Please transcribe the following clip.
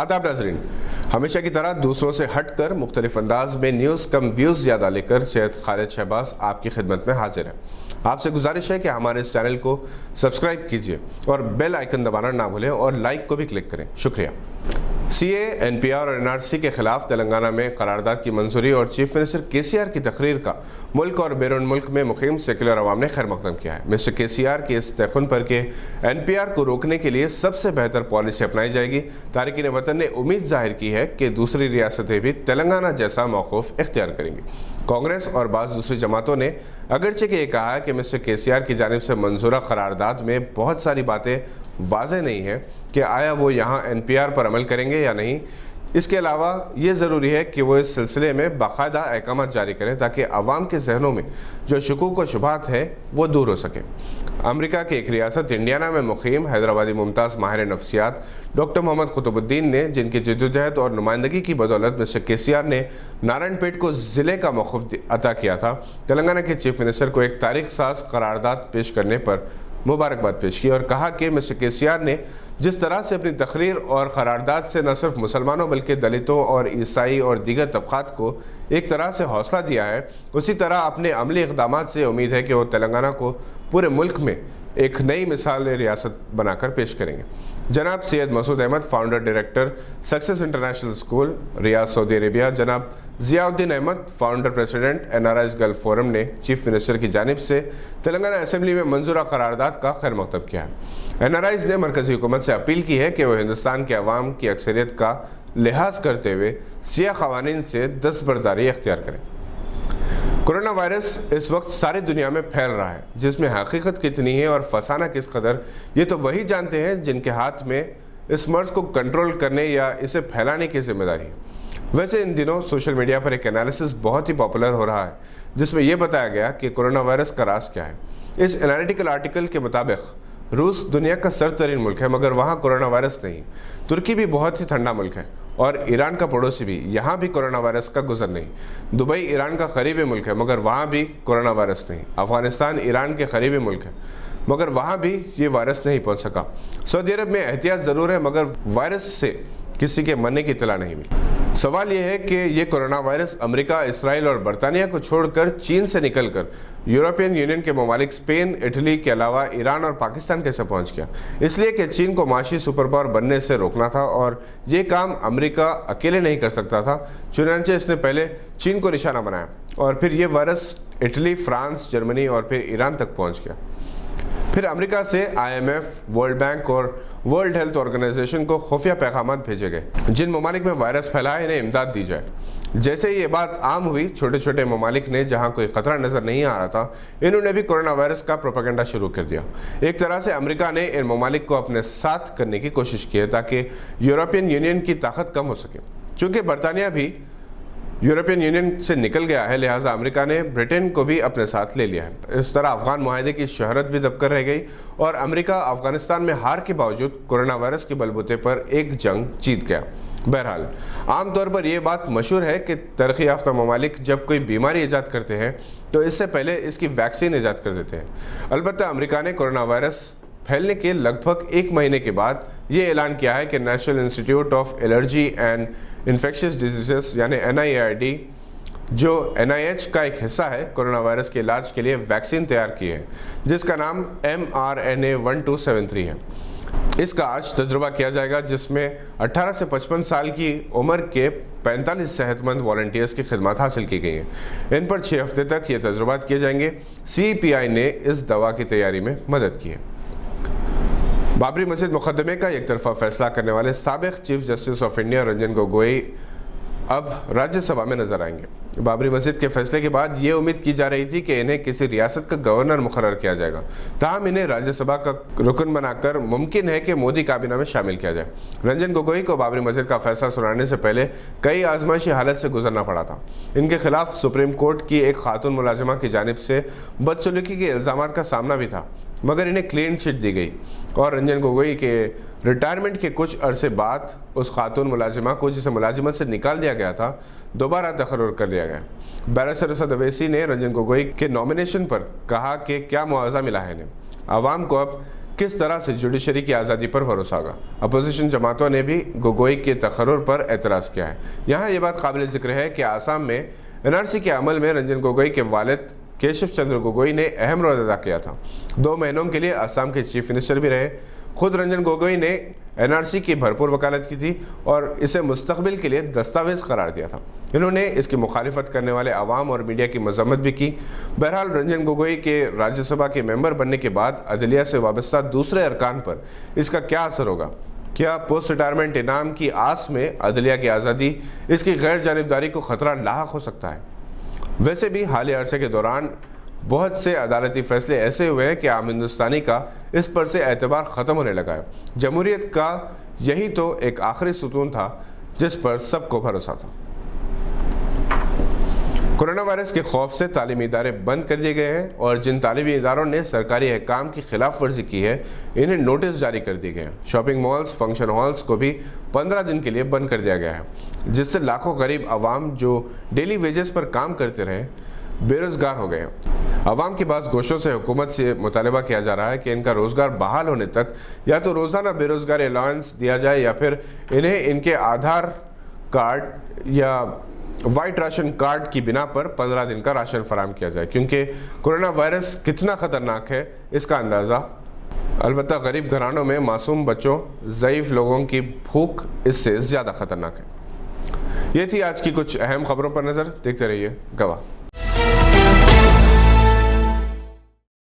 आदाब नाज़रीन, हमेशा की तरह दूसरों से हटकर मुख्तलिफ अंदाज में न्यूज़ कम व्यूज़ ज़्यादा लेकर सैयद खालिद शहबाज आपकी खिदमत में हाजिर है। आपसे गुजारिश है कि हमारे इस चैनल को सब्सक्राइब कीजिए और बेल आइकन दबाना ना भूलें और लाइक को भी क्लिक करें। शुक्रिया। CA, NPR और NRC के खिलाफ तेलंगाना में करारदाद की मंजूरी और चीफ मिनिस्टर KCR की तकरीर का मुल्क और बैरून मुल्क में मुक़ीम सेकुलर अवाम ने खैर मक़दम किया है। मिस्टर KCR के इस तयक़ुन पर के NPR को रोकने के लिए सबसे बेहतर पॉलिसी अपनाई जाएगी। तारिकीन वतन ने उम्मीद जाहिर की है कि दूसरी रियासतें भी तेलंगाना जैसा मौक़िफ़ इख्तियार करेंगी। कांग्रेस और बाज़ दूसरी जमातों ने अगरचे कि ये कहा है कि मिस्टर KCR की जानिब से मंजूरा करारदाद में बहुत सारी बातें वाज़ेह नहीं है कि आया वो यहाँ NPR पर अमल करेंगे या नहीं। इसके अलावा ये ज़रूरी है कि वो इस सिलसिले में बाकायदा अहकाम जारी करें ताकि अवाम के जहनों में जो शकूक व शुबहात है वो दूर हो सके। अमेरिका की एक रियासत इंडियाना में मुक़ीम हैदराबादी मुमताज़ माहिर नफ्सियात डॉक्टर मोहम्मद कुतुबुद्दीन ने, जिनकी जद्दोजहद और नुमाइंदगी की बदौलत मिस्टर KCR ने नारायणपेट को ज़िले का मौक़िफ़ अता किया था, तेलंगाना के चीफ मिनिस्टर को एक तारीख साज करारदाद पेश करने पर मुबारकबाद पेश की और कहा कि मिस्टर KCR ने जिस तरह से अपनी तकरीर और करारदाद से न सिर्फ मुसलमानों बल्कि दलितों और ईसाई और दीगर तबक़ात को एक तरह से हौसला दिया है, उसी तरह अपने अमली इक़दामात से उम्मीद है कि वो तेलंगाना को पूरे मुल्क में एक नई मिसाल रियासत बनाकर पेश करेंगे। जनाब Syed Masood Ahmad, founder director Success International School, Riyadh, Saudi Arabia, जनाब Ziauddin Ahmad, founder president NRIs Gulf Forum ने चीफ मिनिस्टर की जानिब से तेलंगाना असेंबली में मंजूरा करारदाद का खैर मक़दम किया है। NRIs ने मरकज़ी हुकूमत से अपील की है कि वह हिंदुस्तान के अवाम की अक्सरियत का लिहाज करते हुए सियाह क़वानीन से दस्तबरदारी इख्तियार करें। कोरोना वायरस इस वक्त सारी दुनिया में फैल रहा है, जिसमें हकीकत कितनी है और फसाना किस कदर, ये तो वही जानते हैं जिनके हाथ में इस मर्ज़ को कंट्रोल करने या इसे फैलाने की जिम्मेदारी है। वैसे इन दिनों सोशल मीडिया पर एक एनालिसिस बहुत ही पॉपुलर हो रहा है जिसमें यह बताया गया कि कोरोना वायरस का राज क्या है। इस एनालिटिकल आर्टिकल के मुताबिक रूस दुनिया का सरतरीन मुल्क है मगर वहाँ कोरोना वायरस नहीं। तुर्की भी बहुत ही ठंडा मुल्क है और ईरान का पड़ोसी भी, यहाँ भी कोरोना वायरस का गुजर नहीं। दुबई ईरान का करीबी मुल्क है मगर वहाँ भी कोरोना वायरस नहीं। अफ़गानिस्तान ईरान के करीबी मुल्क है मगर वहाँ भी ये वायरस नहीं पहुँच सका। सऊदी अरब में एहतियात ज़रूर है मगर वायरस से किसी के मरने की इत्तला नहीं मिली। सवाल यह है कि ये कोरोना वायरस अमेरिका, इसराइल और बरतानिया को छोड़कर चीन से निकलकर यूरोपियन यूनियन के ममालिक स्पेन, इटली के अलावा ईरान और पाकिस्तान कैसे पहुंच गया। इसलिए कि चीन को माशी सुपर पावर बनने से रोकना था और ये काम अमेरिका अकेले नहीं कर सकता था, चुनांचे इसने पहले चीन को निशाना बनाया और फिर ये वायरस इटली, फ्रांस, जर्मनी और फिर ईरान तक पहुँच गया। फिर अमेरिका से IMF, वर्ल्ड बैंक और वर्ल्ड हेल्थ ऑर्गेनाइजेशन को खुफिया पैगाम भेजे गए, जिन ममालिक में वायरस फैला है इन्हें इमदाद दी जाए। जैसे ही ये बात आम हुई, छोटे छोटे ममालिक ने जहां कोई खतरा नज़र नहीं आ रहा था, इन्होंने भी कोरोना वायरस का प्रोपेगेंडा शुरू कर दिया। एक तरह से अमेरिका ने इन ममालिक को अपने साथ करने की कोशिश की है ताकि यूरोपियन यूनियन की ताकत कम हो सके। चूँकि बरतानिया भी यूरोपियन यूनियन से निकल गया है, लिहाजा अमेरिका ने ब्रिटेन को भी अपने साथ ले लिया है। इस तरह अफगान मुआहदे की शहरत भी दबकर रह गई और अमेरिका अफगानिस्तान में हार के बावजूद कोरोना वायरस के बलबूते पर एक जंग जीत गया। बहरहाल आमतौर पर यह बात मशहूर है कि तरक्की याफ्ता ममालिक जब कोई बीमारी ईजाद करते हैं तो इससे पहले इसकी वैक्सीन ईजाद कर देते हैं। अलबत्ता अमेरिका ने कोरोना वायरस फैलने के लगभग एक महीने के बाद ये ऐलान किया है कि national institute of allergy and infectious diseases यानी NIAID, जो NIH का एक हिस्सा है, कोरोना वायरस के इलाज के लिए वैक्सीन तैयार की है जिसका नाम mRNA-1273 है। इसका आज तजुर्बा किया जाएगा जिसमें 18 से 55 साल की उम्र के 45 सेहतमंद वॉलंटियर्स की खिदमत हासिल की गई हैं। इन पर 6 हफ्ते तक ये तजुर्बात किए जाएंगे। CPI ने इस दवा की तैयारी में मदद की है। बाबरी मस्जिद मुकदमे का एक तरफा फैसला करने वाले साबिक chief justice of India Ranjan Gogoi अब राज्यसभा में नजर आएंगे। बाबरी मस्जिद के फैसले के बाद ये उम्मीद की जा रही थी कि इन्हें किसी रियासत का गवर्नर मुकर्रर किया जाएगा, ताहम इन्हें राज्यसभा का रुकन बनाकर मुमकिन है कि मोदी काबीना में शामिल किया जाए। रंजन गोगोई को बाबरी मस्जिद का फैसला सुनाने से पहले कई आजमाइशी हालत से गुजरना पड़ा था। इनके खिलाफ सुप्रीम कोर्ट की एक खातून मुलाजिमा की जानिब से बदसलूकी के इल्ज़ामात का सामना भी था मगर इन्हें क्लीन चिट दी गई और रंजन गोगोई के रिटायरमेंट के कुछ अरसे बाद उस खातून मुलाजिमा को, जिसे मुलाजिमत से निकाल दिया गया था, दोबारा तकर्रुर कर दिया गया। बैरिस्टर असद अवैसी ने रंजन गोगोई के नॉमिनेशन पर कहा कि क्या मुआवजा मिला है इन्हें, आवाम को अब किस तरह से जुडिशरी की आज़ादी पर भरोसा होगा। अपोजिशन जमातों ने भी गोगोई के तकर्रुर पर एतराज़ किया है। यहाँ ये बात काबिल ज़िक्र है कि आसाम में NRC के अमल में रंजन गोगोई के वालिद केशव चंद्र गोगोई ने अहम रोल अदा किया था। 2 महीनों के लिए असम के चीफ मिनिस्टर भी रहे। खुद रंजन गोगोई ने NRC की भरपूर वकालत की थी और इसे मुस्तकबिल के लिए दस्तावेज़ करार दिया था। इन्होंने इसकी मुखालिफत करने वाले अवाम और मीडिया की मजम्मत भी की। बहरहाल रंजन गोगोई के राज्यसभा के मेंबर बनने के बाद अदलिया से वाबस्ता दूसरे अरकान पर इसका क्या असर होगा? क्या पोस्ट रिटायरमेंट इनाम की आस में अदलिया की आज़ादी, इसकी गैर जानिबदारी को ख़तरा लाहक हो सकता है? वैसे भी हालिया अरसे के दौरान बहुत से अदालती फैसले ऐसे हुए हैं कि आम हिंदुस्तानी का इस पर से एतबार ख़त्म होने लगा है। जमहूरियत का यही तो एक आखिरी सुतून था जिस पर सबको भरोसा था। कोरोना वायरस के खौफ से तालीमी इदारे बंद कर दिए गए हैं और जिन तालीमी इदारों ने सरकारी अहकाम की खिलाफ वर्जी की है इन्हें नोटिस जारी कर दिए गए हैं। शॉपिंग मॉल्स, फंक्शन हॉल्स को भी 15 दिन के लिए बंद कर दिया गया है, जिससे लाखों गरीब आवाम जो डेली वेजेस पर काम करते रहे बेरोजगार हो गए हैं। अवाम के पास गोशों से हुकूमत से मुतालबा किया जा रहा है कि इनका रोज़गार बहाल होने तक या तो रोज़ाना बेरोज़गारी अलाउंस दिया जाए या फिर इन्हें इनके आधार कार्ड या वाइट राशन कार्ड की बिना पर 15 दिन का राशन फराहम किया जाए, क्योंकि कोरोना वायरस कितना ख़तरनाक है इसका अंदाज़ा अलबत्ता गरीब घरानों में मासूम बच्चों, ज़ईफ़ लोगों की भूख इससे ज़्यादा ख़तरनाक है। ये थी आज की कुछ अहम खबरों पर नज़र। देखते रहिए गवाह।